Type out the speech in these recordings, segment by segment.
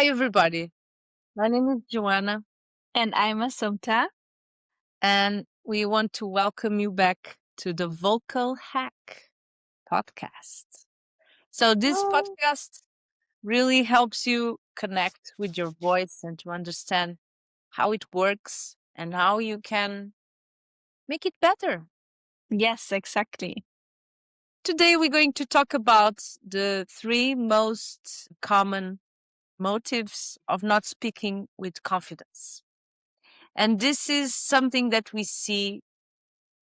Hi, everybody. My name is Joanna, And I'm Assumpta. and we want to welcome you back to the Vocal Hack podcast. So, this Oh, podcast really helps you connect with your voice and to understand how it works and how you can make it better. yes, exactly. Today, we're going to talk about the three most common motives of not speaking with confidence. And this is something that we see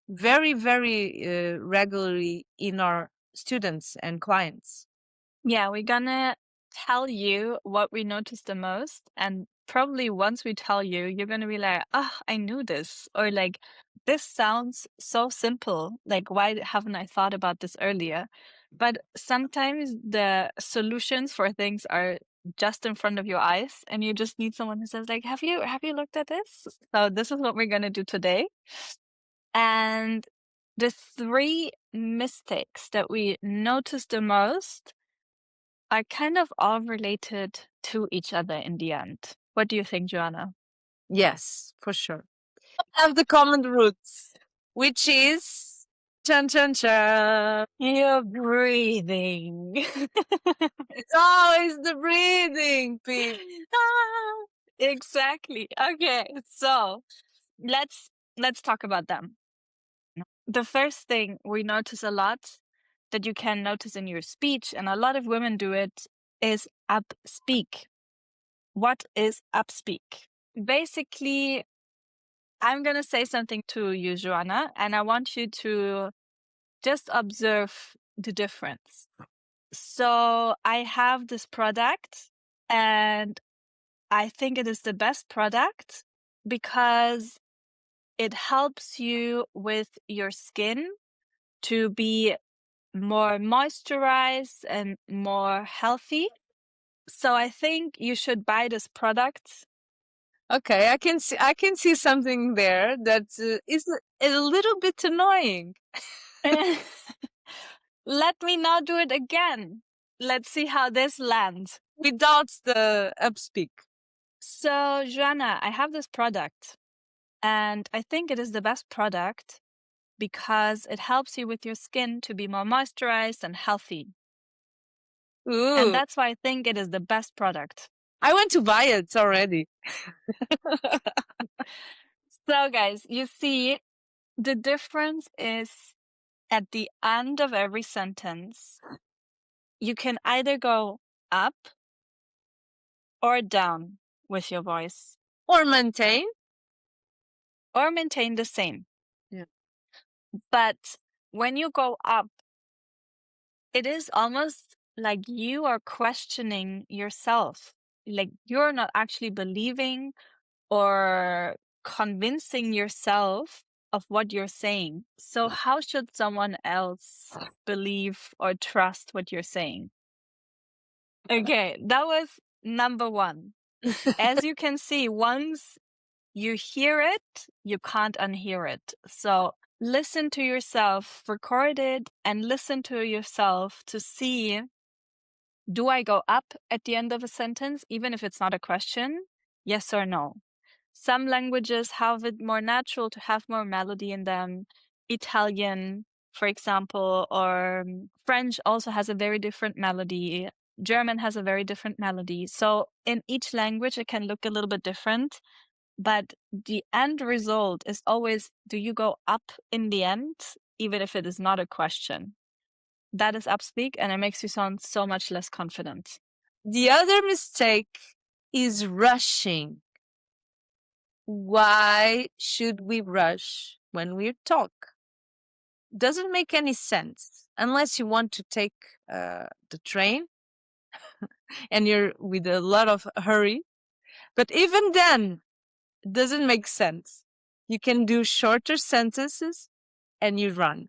very regularly in our students and clients. Yeah, we're gonna tell you what we noticed the most. And probably once we tell you, you're gonna be like, oh, I knew this. Or like, this sounds so simple. Like, why haven't I thought about this earlier? But sometimes the solutions for things are just in front of your eyes, and you just need someone who says, like, have you looked at this? So this is what we're gonna do today. And the three mistakes that we notice the most are kind of all related to each other in the end. What do you think, Joanna? Yes, for sure. Have the common roots, which is chan chan chan. You're breathing. It's always the breathing, Pete. Ah, exactly. Okay, so let's let's talk about them. The first thing we notice a lot that you can notice in your speech, and a lot of women do it, is upspeak. What is upspeak? Basically, I'm going to say something to you, Joanna, and I want you to just observe the difference. So I have this product, and I think it is the best product because it helps you with your skin to be more moisturized and more healthy. So I think you should buy this product. Okay, I can see something there that is a little bit annoying. Let me now do it again. Let's see how this lands. Without the upspeak. So, Joanna, I have this product, and I think it is the best product because it helps you with your skin to be more moisturized and healthy. And Ooh, that's why I think it is the best product. I want to buy it already. So, guys, you see, the difference is at the end of every sentence, you can either go up or down with your voice Or maintain. or maintain the same. Yeah. But when you go up, it is almost like you are questioning yourself. Like you're not actually believing or convincing yourself of what you're saying. So, how should someone else believe or trust what you're saying? Okay, that was number one. As you can see, once you hear it, you can't unhear it. So listen to yourself, record it, and listen to yourself to see, do I go up at the end of a sentence, even if it's not a question? Yes or no? Some languages have it more natural to have more melody in them. Italian, for example, or French also has a very different melody. German has a very different melody. So in each language, it can look a little bit different. But the end result is always, do you go up in the end, even if it is not a question? That is upspeak, and it makes you sound so much less confident. The other mistake is rushing. Why should we rush when we talk? Doesn't make any sense unless you want to take the train and you're with a lot of hurry. But even then, it doesn't make sense. You can do shorter sentences and you run,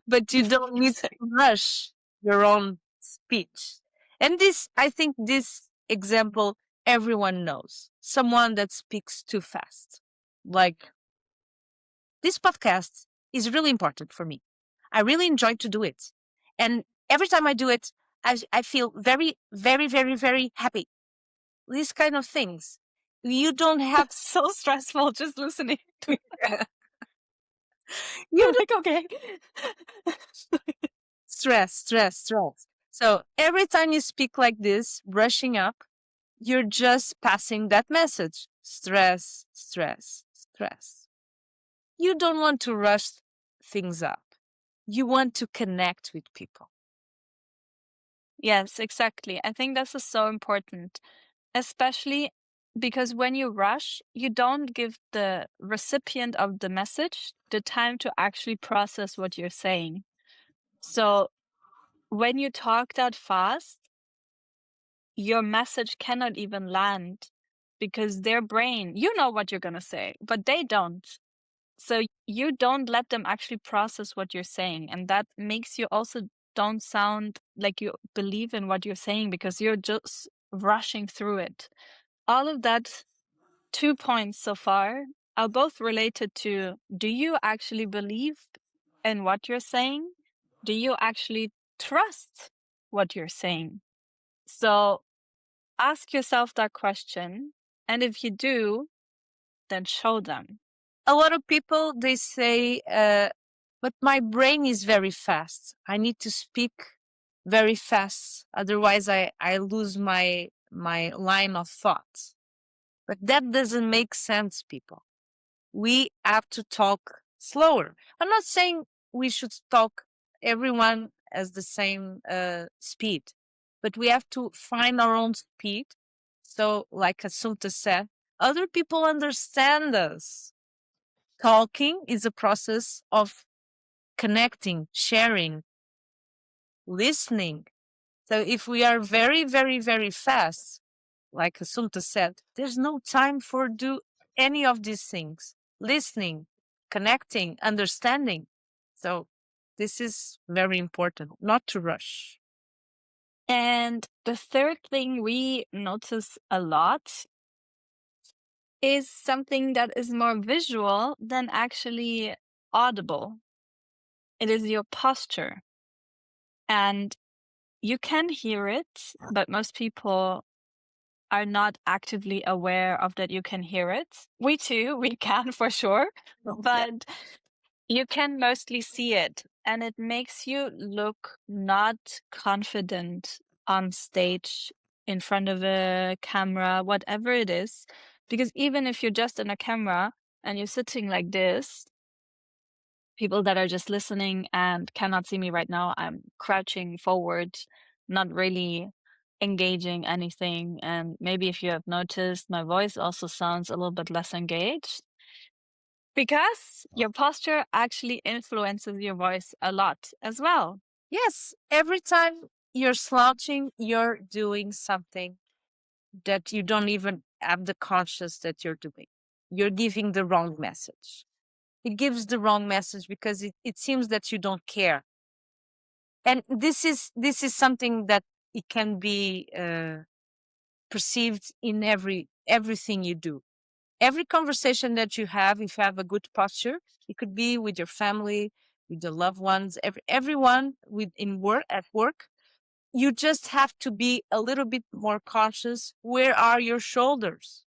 but you don't need to rush your own speech. And this, I think, this example everyone knows someone that speaks too fast. Like, this podcast is really important for me. I really enjoy to do it. And every time I do it, I feel very, very, very, very happy. these kind of things. You don't have So stressful just listening to you I'm like, okay. stress. So every time you speak like this, brushing up, you're just passing that message. Stress. You don't want to rush things up. You want to connect with people. Yes, exactly. I think this is so important, especially because when you rush, you don't give the recipient of the message the time to actually process what you're saying. So when you talk that fast, your message cannot even land because their brain, you know what you're going to say, but they don't. So you don't let them actually process what you're saying. And that makes you also don't sound like you believe in what you're saying because you're just rushing through it. All of that, 2 points so far, are both related to, do you actually believe in what you're saying? Do you actually trust what you're saying? So ask yourself that question. And if you do, then show them. A lot of people, they say, but my brain is very fast. I need to speak very fast. Otherwise, I lose my line of thought. But that doesn't make sense, people. We have to talk slower. I'm not saying we should talk everyone as the same speed, but we have to find our own speed. So, like Assunta said, other people understand us. Talking is a process of connecting, sharing, listening. So, if we are very fast, like Assunta said, there's no time for do any of these things. Listening, connecting, understanding. So this is very important, not to rush. And the third thing we notice a lot is something that is more visual than actually audible. It is your posture. And you can hear it, but most people are not actively aware of that you can hear it. We too, we can for sure, but you can mostly see it, and it makes you look not confident on stage, in front of a camera, whatever it is. Because even if you're just in a camera and you're sitting like this, people that are just listening and cannot see me right now, I'm crouching forward, not really engaging anything. And maybe if you have noticed, my voice also sounds a little bit less engaged because your posture actually influences your voice a lot as well. Yes, every time you're slouching, you're doing something that you don't even have the conscious that you're doing. You're giving the wrong message. It gives the wrong message because it seems that you don't care. And this is something that it can be perceived in everything you do. Every conversation that you have, if you have a good posture, it could be with your family, with your loved ones, everyone with in work at work. You just have to be a little bit more conscious. Where are your shoulders?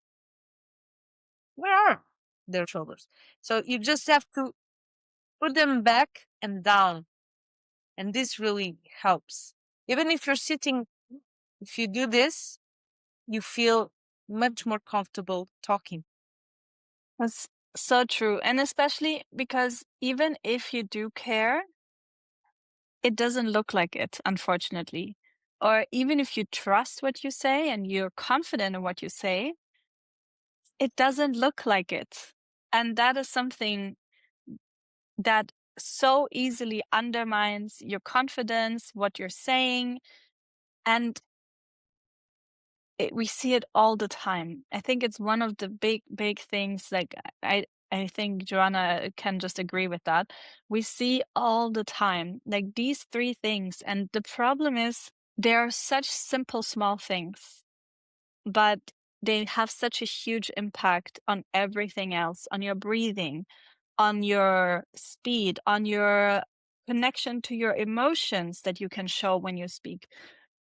Where are their shoulders? So you just have to put them back and down. And this really helps. Even if you're sitting, if you do this, you feel much more comfortable talking. That's so true. And especially because even if you do care, it doesn't look like it, unfortunately. Or even if you trust what you say and you're confident in what you say, it doesn't look like it. And that is something that so easily undermines your confidence, what you're saying. And we see it all the time. I think it's one of the big things. Like I think Joanna can just agree with that. We see all the time, like these three things. And the problem is they are such simple, small things, but they have such a huge impact on everything else, on your breathing, on your speed, on your connection to your emotions that you can show when you speak.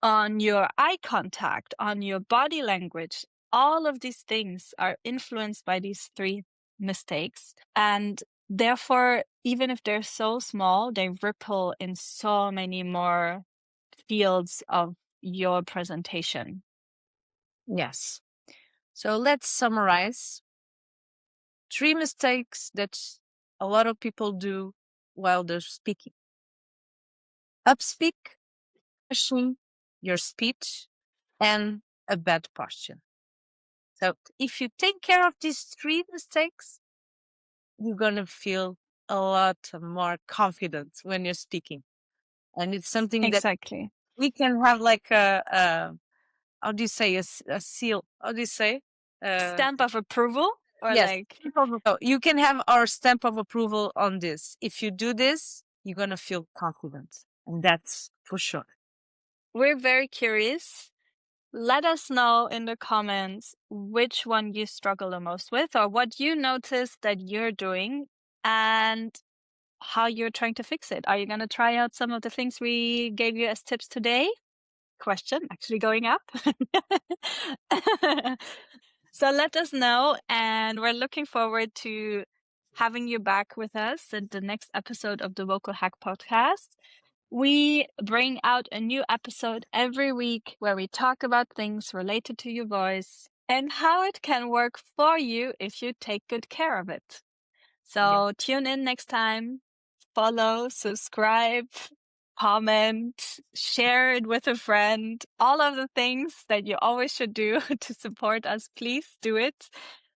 on your eye contact, on your body language. All of these things are influenced by these three mistakes. And therefore, even if they're so small, they ripple in so many more fields of your presentation. Yes. So let's summarize 3 mistakes that a lot of people do while they're speaking. Upspeak, rushing your speech, and a bad posture. So if you take care of these 3 mistakes, you're gonna feel a lot more confident when you're speaking. And it's something that Exactly. we can have like a how do you say, a seal? How do you say? Stamp of approval or Yes. like So you can have our stamp of approval on this. If you do this, you're gonna feel confident, and that's for sure. we're very curious. Let us know in the comments which one you struggle the most with or what you notice that you're doing and how you're trying to fix it. Are you going to try out some of the things we gave you as tips today? Question actually going up. So let us know, and we're looking forward to having you back with us in the next episode of the Vocal Hack Podcast. We bring out a new episode every week where we talk about things related to your voice and how it can work for you if you take good care of it. So tune in next time. Follow, subscribe, comment, share it with a friend. All of the things that you always should do to support us, please do it.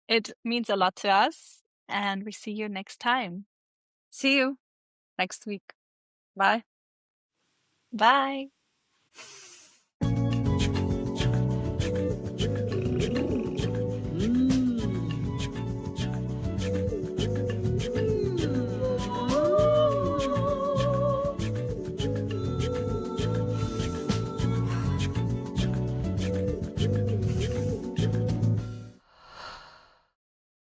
It means a lot to us. And we see you next time. See you next week. Bye. Bye.